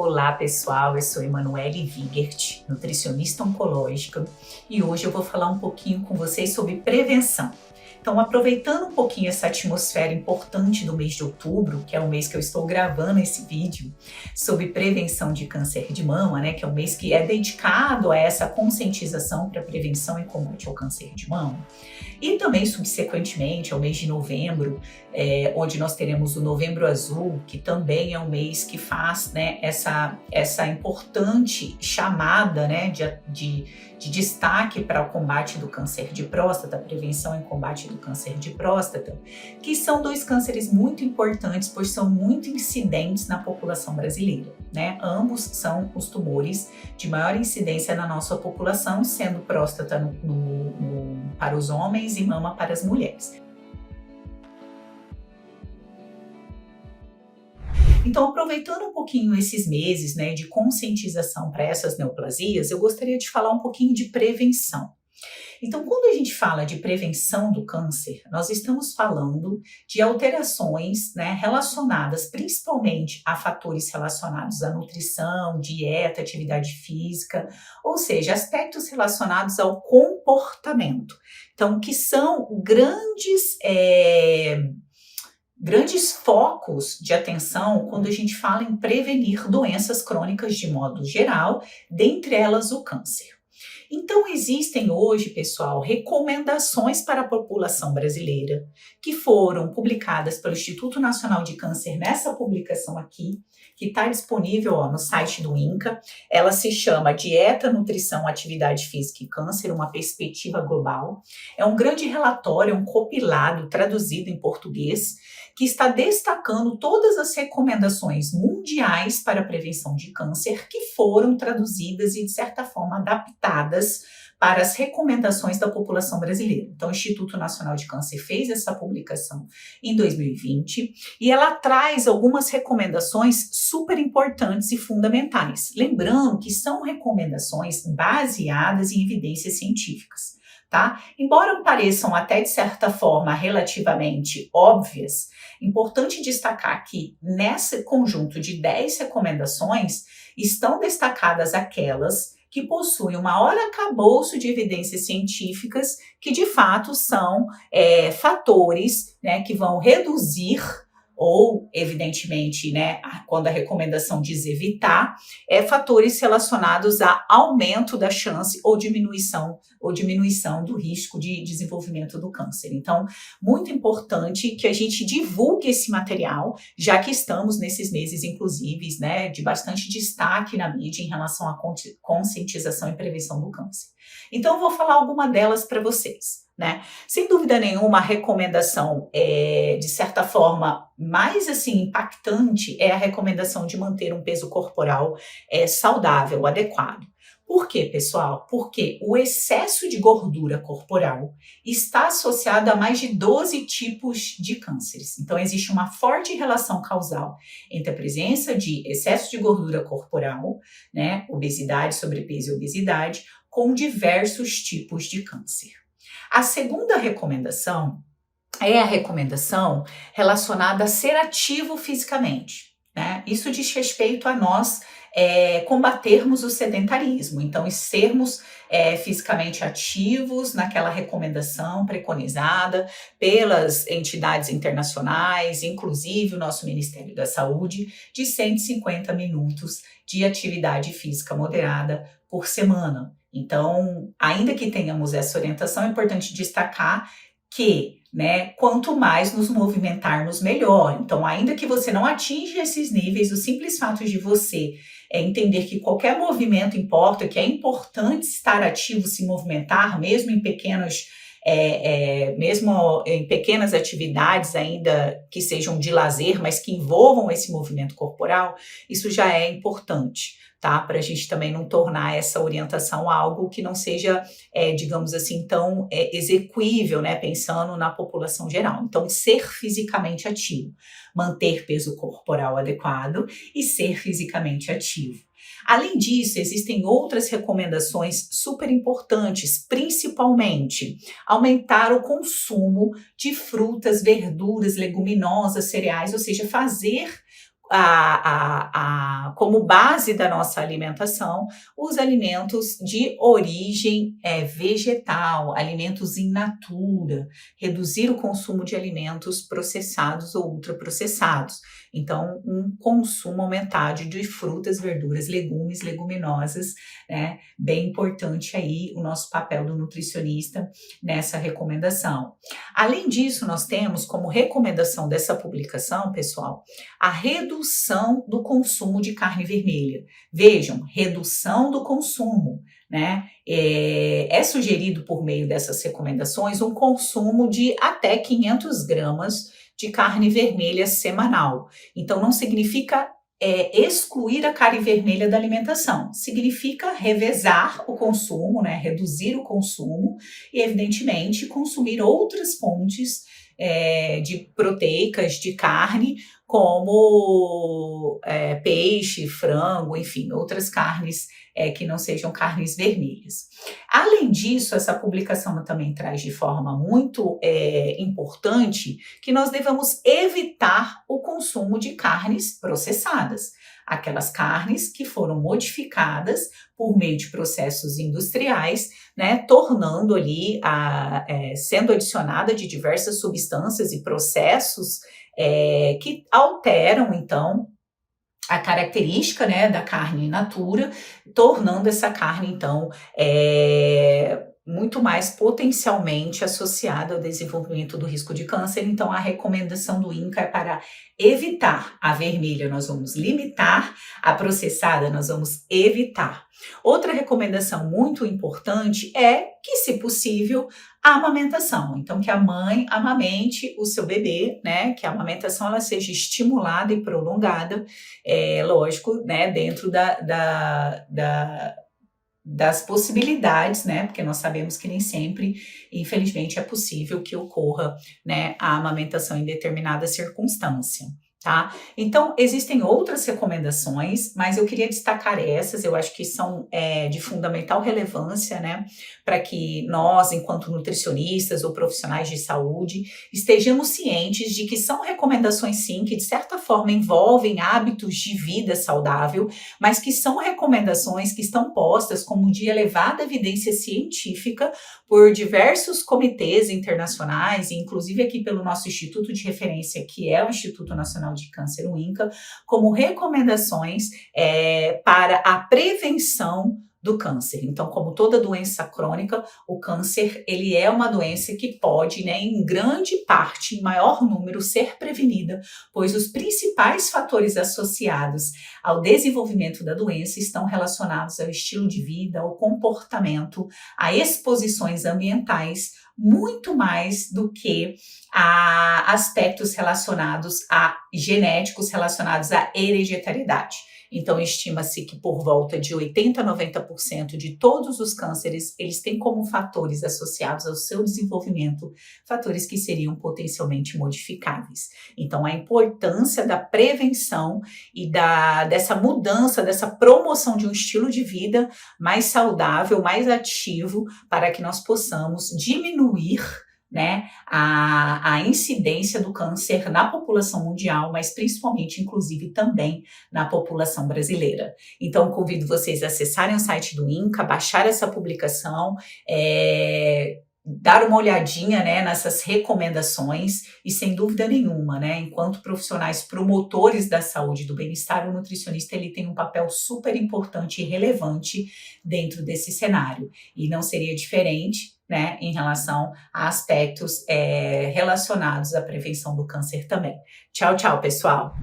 Olá pessoal, eu sou Emanuele Wigert, nutricionista oncológica, e hoje eu vou falar um pouquinho com vocês sobre prevenção. Então, aproveitando um pouquinho essa atmosfera importante do mês de outubro, que é o mês que eu estou gravando esse vídeo, sobre prevenção de câncer de mama, né, que é um mês que é dedicado a essa conscientização para prevenção e combate ao câncer de mama. E também, subsequentemente, ao mês de novembro, onde nós teremos o Novembro Azul, que também é um mês que faz, né, essa importante chamada, né, de destaque para o combate do câncer de próstata, prevenção e combate do câncer de próstata, que são dois cânceres muito importantes, pois são muito incidentes na população brasileira, né? Ambos são os tumores de maior incidência na nossa população, sendo próstata para os homens e mama para as mulheres. Então, aproveitando um pouquinho esses meses, né, de conscientização para essas neoplasias, eu gostaria de falar um pouquinho de prevenção. Então, quando a gente fala de prevenção do câncer, nós estamos falando de alterações, né, relacionadas principalmente a fatores relacionados à nutrição, dieta, atividade física, ou seja, aspectos relacionados ao comportamento. Então, que são grandes focos de atenção quando a gente fala em prevenir doenças crônicas de modo geral, dentre elas o câncer. Então, existem hoje, pessoal, recomendações para a população brasileira que foram publicadas pelo Instituto Nacional de Câncer nessa publicação aqui, que está disponível no site do INCA. Ela se chama Dieta, Nutrição, Atividade Física e Câncer, uma perspectiva global. É um grande relatório, um compilado traduzido em português, que está destacando todas as recomendações mundiais para a prevenção de câncer que foram traduzidas e, de certa forma, adaptadas para as recomendações da população brasileira. Então, o Instituto Nacional de Câncer fez essa publicação em 2020 e ela traz algumas recomendações super importantes e fundamentais. Lembrando que são recomendações baseadas em evidências científicas. Tá? Embora pareçam até de certa forma relativamente óbvias, importante destacar que nesse conjunto de 10 recomendações estão destacadas aquelas que possuem o maior arcabouço de evidências científicas que de fato são fatores, né, que vão reduzir ou, evidentemente, né, quando a recomendação diz evitar, fatores relacionados a aumento da chance ou diminuição do risco de desenvolvimento do câncer. Então, muito importante que a gente divulgue esse material, já que estamos nesses meses, inclusive, né, de bastante destaque na mídia em relação à conscientização e prevenção do câncer. Então, eu vou falar alguma delas para vocês. Né? Sem dúvida nenhuma, a recomendação, de certa forma, mais assim, impactante é a recomendação de manter um peso corporal saudável, adequado. Por quê, pessoal? Porque o excesso de gordura corporal está associado a mais de 12 tipos de cânceres. Então, existe uma forte relação causal entre a presença de excesso de gordura corporal, né, obesidade, sobrepeso e obesidade, com diversos tipos de câncer. A segunda recomendação é a recomendação relacionada a ser ativo fisicamente, né? Isso diz respeito a nós combatermos o sedentarismo, então sermos fisicamente ativos naquela recomendação preconizada pelas entidades internacionais, inclusive o nosso Ministério da Saúde, de 150 minutos de atividade física moderada por semana. Então, ainda que tenhamos essa orientação, é importante destacar que, né, quanto mais nos movimentarmos, melhor. Então, ainda que você não atinja esses níveis, o simples fato de você entender que qualquer movimento importa, que é importante estar ativo, se movimentar, mesmo em pequenas atividades ainda que sejam de lazer, mas que envolvam esse movimento corporal, isso já é importante, tá? Para a gente também não tornar essa orientação algo que não seja, digamos assim, tão execuível, né? Pensando na população geral. Então, ser fisicamente ativo, manter peso corporal adequado e ser fisicamente ativo. Além disso, existem outras recomendações super importantes, principalmente aumentar o consumo de frutas, verduras, leguminosas, cereais, ou seja, fazer como base da nossa alimentação os alimentos de origem vegetal, alimentos in natura, reduzir o consumo de alimentos processados ou ultraprocessados. Então, um consumo aumentado de frutas, verduras, legumes, leguminosas, né? Bem importante aí o nosso papel do nutricionista nessa recomendação. Além disso, nós temos como recomendação dessa publicação, pessoal, a redução do consumo de carne vermelha. Vejam, redução do consumo, né? É sugerido por meio dessas recomendações um consumo de até 500 gramas de carne vermelha semanal. Então, não significa excluir a carne vermelha da alimentação, significa revezar o consumo, né? Reduzir o consumo e, evidentemente, consumir outras fontes de proteicas de carne, como peixe, frango, enfim, outras carnes que não sejam carnes vermelhas. Além disso, essa publicação também traz de forma muito importante que nós devemos evitar o consumo de carnes processadas, aquelas carnes que foram modificadas por meio de processos industriais, né, tornando ali, sendo adicionada de diversas substâncias e processos que alteram, então, a característica, né, da carne in natura, tornando essa carne, então, muito mais potencialmente associada ao desenvolvimento do risco de câncer. Então, a recomendação do INCA é para evitar a vermelha, nós vamos limitar, a processada nós vamos evitar. Outra recomendação muito importante é que, se possível, a amamentação. Então, que a mãe amamente o seu bebê, né? Que a amamentação ela seja estimulada e prolongada, lógico, né? Dentro das possibilidades, né? Porque nós sabemos que nem sempre, infelizmente, é possível que ocorra, né, a amamentação em determinada circunstância. Tá? Então, existem outras recomendações, mas eu queria destacar essas, eu acho que são de fundamental relevância, né, para que nós, enquanto nutricionistas ou profissionais de saúde, estejamos cientes de que são recomendações, sim, que de certa forma envolvem hábitos de vida saudável, mas que são recomendações que estão postas como de elevada evidência científica por diversos comitês internacionais, e inclusive aqui pelo nosso Instituto de Referência, que é o Instituto Nacional de Câncer, o INCA, como recomendações para a prevenção do câncer. Então, como toda doença crônica, o câncer, ele é uma doença que pode, né, em grande parte, em maior número, ser prevenida, pois os principais fatores associados ao desenvolvimento da doença estão relacionados ao estilo de vida, ao comportamento, a exposições ambientais, muito mais do que a aspectos relacionados a genéticos, relacionados à hereditariedade. Então, estima-se que por volta de 80% a 90% de todos os cânceres, eles têm como fatores associados ao seu desenvolvimento, fatores que seriam potencialmente modificáveis. Então, a importância da prevenção e dessa mudança, dessa promoção de um estilo de vida mais saudável, mais ativo, para que nós possamos diminuir, né, a incidência do câncer na população mundial, mas principalmente, inclusive, também na população brasileira. Então, convido vocês a acessarem o site do INCA, baixar essa publicação, dar uma olhadinha, né, nessas recomendações e, sem dúvida nenhuma, né, enquanto profissionais promotores da saúde e do bem-estar, o nutricionista ele tem um papel super importante e relevante dentro desse cenário. E não seria diferente, né, em relação a aspectos relacionados à prevenção do câncer também. Tchau, tchau, pessoal!